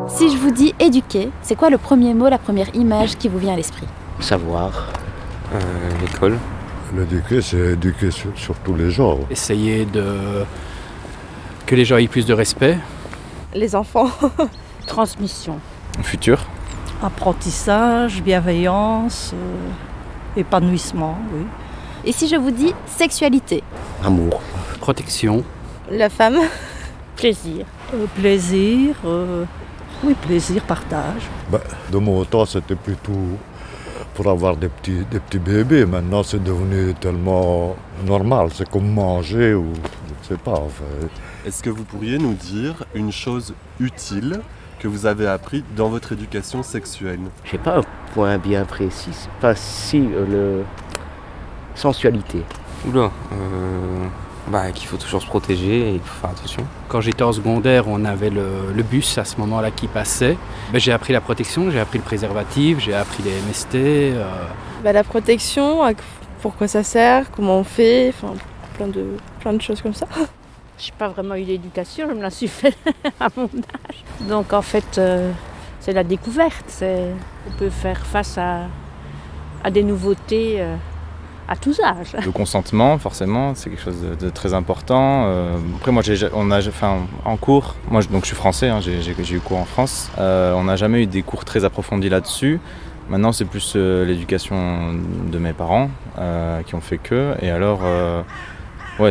Si je vous dis éduquer, c'est quoi le premier mot, la première image qui vous vient à l'esprit? Savoir, l'école. L'éduquer, c'est éduquer sur tous les genres. Essayer que les gens aient plus de respect. Les enfants. Transmission. Futur. Apprentissage, bienveillance, épanouissement, oui. Et si je vous dis sexualité? Amour. Protection. La femme. Plaisir. Plaisir, oui, plaisir, partage. De mon temps, c'était plutôt pour avoir des petits bébés. Maintenant, c'est devenu tellement normal. C'est comme manger ou je ne sais pas. En fait. Est-ce que vous pourriez nous dire une chose utile que vous avez appris dans votre éducation sexuelle? J'ai pas un point bien précis. C'est pas si sensualité. Oula, qu'il faut toujours se protéger et il faut faire attention. Quand j'étais en secondaire, on avait le bus à ce moment-là qui passait. J'ai appris la protection, j'ai appris le préservatif, j'ai appris les MST. La protection, pourquoi ça sert, comment on fait, enfin plein de choses comme ça. Je n'ai pas vraiment eu l'éducation, je me la suis fait à mon âge. Donc en fait, c'est la découverte. On peut faire face à des nouveautés à tous âges. Le consentement, forcément, c'est quelque chose de très important. Après, moi, en cours, donc je suis français, hein, j'ai eu cours en France. On n'a jamais eu des cours très approfondis là-dessus. Maintenant, c'est plus l'éducation de mes parents qui ont fait que. Et alors,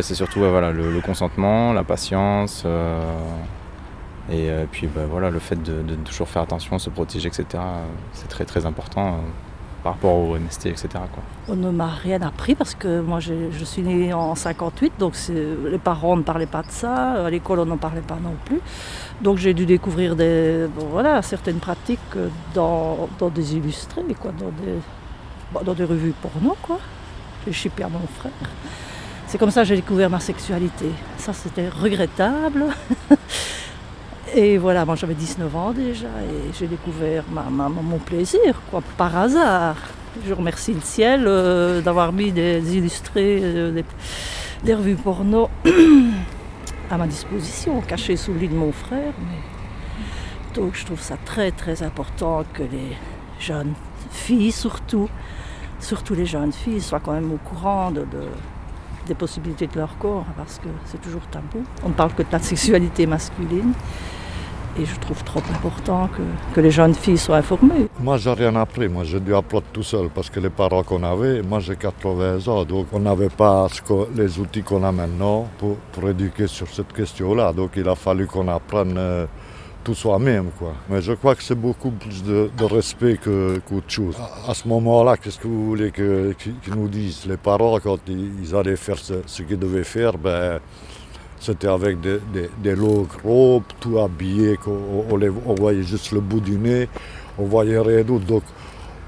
c'est surtout le consentement, la patience. Et puis le fait de toujours faire attention, se protéger, etc. C'est très très important. Par rapport au MST, etc. quoi. On ne m'a rien appris parce que moi je suis née en 58, donc les parents ne parlaient pas de ça, à l'école on n'en parlait pas non plus. Donc j'ai dû découvrir certaines pratiques dans des illustrés, quoi, dans des revues porno, quoi. J'ai chipé à mon frère. C'est comme ça que j'ai découvert ma sexualité. Ça c'était regrettable. Et voilà, moi j'avais 19 ans déjà et j'ai découvert mon plaisir, quoi, par hasard. Je remercie le ciel d'avoir mis des illustrés, des revues porno à ma disposition, cachées sous le lit de mon frère. Donc je trouve ça très très important que les jeunes filles, surtout les jeunes filles, soient quand même au courant des possibilités de leur corps, parce que c'est toujours tabou. On ne parle que de la sexualité masculine. Et je trouve trop important que les jeunes filles soient informées. Moi, j'ai rien appris. Moi, j'ai dû apprendre tout seul parce que les parents qu'on avait, moi j'ai 80 ans, donc on n'avait pas les outils qu'on a maintenant pour éduquer sur cette question-là. Donc il a fallu qu'on apprenne tout soi-même, quoi. Mais je crois que c'est beaucoup plus de respect qu'autre chose. À ce moment-là, qu'est-ce que vous voulez qu'ils nous disent? Les parents, quand ils allaient faire ce qu'ils devaient faire, c'était avec des longues robes, tout habillé, on voyait juste le bout du nez, on voyait rien d'autre. Donc,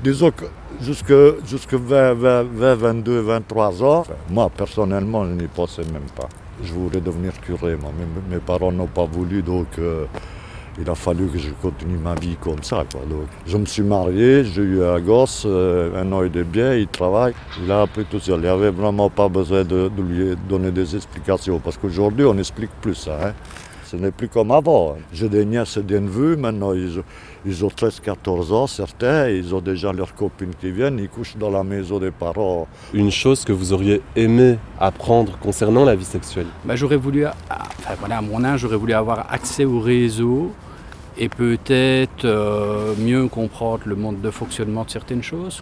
disons que jusque 20, 22, 23 ans, moi personnellement, je n'y pensais même pas. Je voulais devenir curé, moi. Mes parents n'ont pas voulu, donc il a fallu que je continue ma vie comme ça, quoi. Donc, je me suis marié, j'ai eu un gosse, 1 an et demi bien, il travaille. Il a appris tout seul. Il n'y avait vraiment pas besoin de lui donner des explications. Parce qu'aujourd'hui, on n'explique plus ça. Hein. Ce n'est plus comme avant. J'ai des nièces et des neveux, maintenant ils ont 13-14 ans, certains. Ils ont déjà leurs copines qui viennent, ils couchent dans la maison des parents. Une chose que vous auriez aimé apprendre concernant la vie sexuelle? J'aurais voulu, à mon âge, j'aurais voulu avoir accès au réseau et peut-être mieux comprendre le mode de fonctionnement de certaines choses.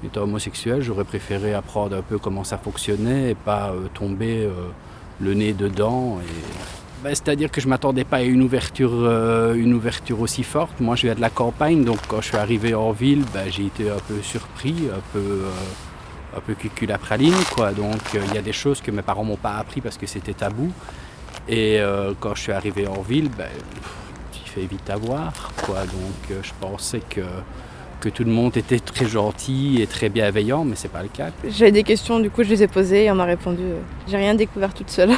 Étant homosexuel, j'aurais préféré apprendre un peu comment ça fonctionnait et pas tomber le nez dedans. C'est-à-dire que je ne m'attendais pas à une ouverture aussi forte. Moi, je viens de la campagne, donc quand je suis arrivé en ville, j'ai été un peu surpris, un peu cucul à praline, quoi. Donc, il y a des choses que mes parents ne m'ont pas appris parce que c'était tabou. Et quand je suis arrivé en ville, il fait vite avoir, quoi. Donc, je pensais que tout le monde était très gentil et très bienveillant, mais c'est pas le cas. J'avais des questions, du coup je les ai posées et on m'a répondu j'ai rien découvert toute seule.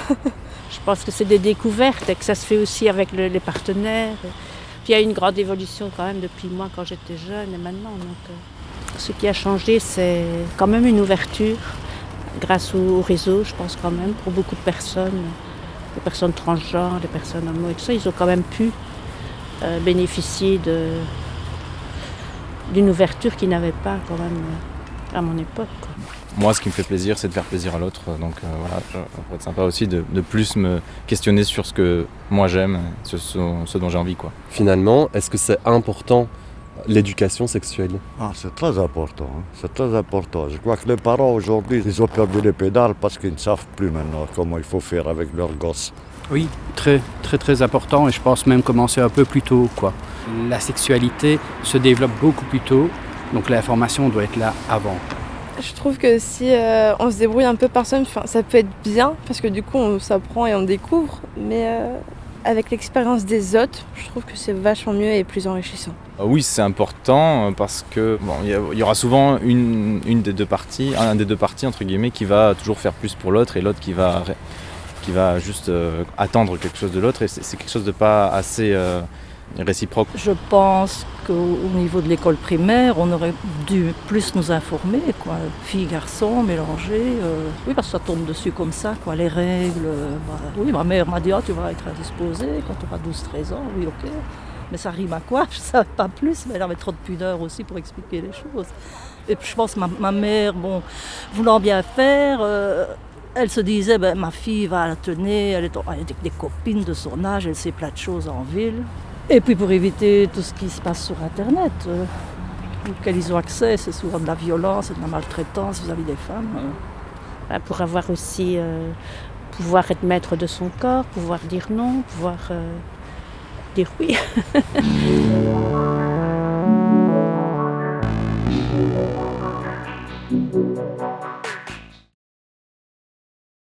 Je pense que c'est des découvertes et que ça se fait aussi avec les partenaires. Puis il y a une grande évolution quand même depuis moi quand j'étais jeune et maintenant. Donc, ce qui a changé, c'est quand même une ouverture grâce au réseau, je pense quand même, pour beaucoup de personnes, les personnes transgenres, les personnes homo et tout ça, ils ont quand même pu bénéficié d'une ouverture qu'ils n'avaient pas quand même à mon époque, quoi. Moi, ce qui me fait plaisir, c'est de faire plaisir à l'autre. Donc voilà, ça pourrait être sympa aussi de plus me questionner sur ce que moi j'aime, sur ce dont j'ai envie, quoi. Finalement, est-ce que c'est important l'éducation sexuelle? C'est très important, hein. C'est très important. Je crois que les parents aujourd'hui, ils ont perdu les pédales parce qu'ils ne savent plus maintenant comment il faut faire avec leurs gosses. Oui, très très très important et je pense même commencer un peu plus tôt, quoi. La sexualité se développe beaucoup plus tôt, donc l'information doit être là avant. Je trouve que si on se débrouille un peu par soi-même, ça peut être bien parce que du coup on s'apprend et on découvre, mais avec l'expérience des autres, je trouve que c'est vachement mieux et plus enrichissant. Oui, c'est important parce que bon, il y aura souvent un des deux parties entre guillemets qui va toujours faire plus pour l'autre et l'autre qui va juste attendre quelque chose de l'autre et c'est quelque chose de pas assez réciproque. Je pense qu'au niveau de l'école primaire, on aurait dû plus nous informer, quoi. Filles, garçons, mélangés. Oui, parce que ça tombe dessus comme ça, quoi. Les règles. Oui, ma mère m'a dit tu vas être indisposée quand tu auras 12-13 ans. Oui, ok. Mais ça rime à quoi? Je ne savais pas plus, mais elle avait trop de pudeur aussi pour expliquer les choses. Et puis je pense que ma mère, bon, voulant bien faire, elle se disait, ma fille va à la tenue, elle est avec des copines de son âge, elle sait plein de choses en ville. Et puis pour éviter tout ce qui se passe sur Internet, auquel ils ont accès, c'est souvent de la violence et de la maltraitance vis-à-vis des femmes. Pour avoir aussi, pouvoir être maître de son corps, pouvoir dire non, pouvoir dire oui.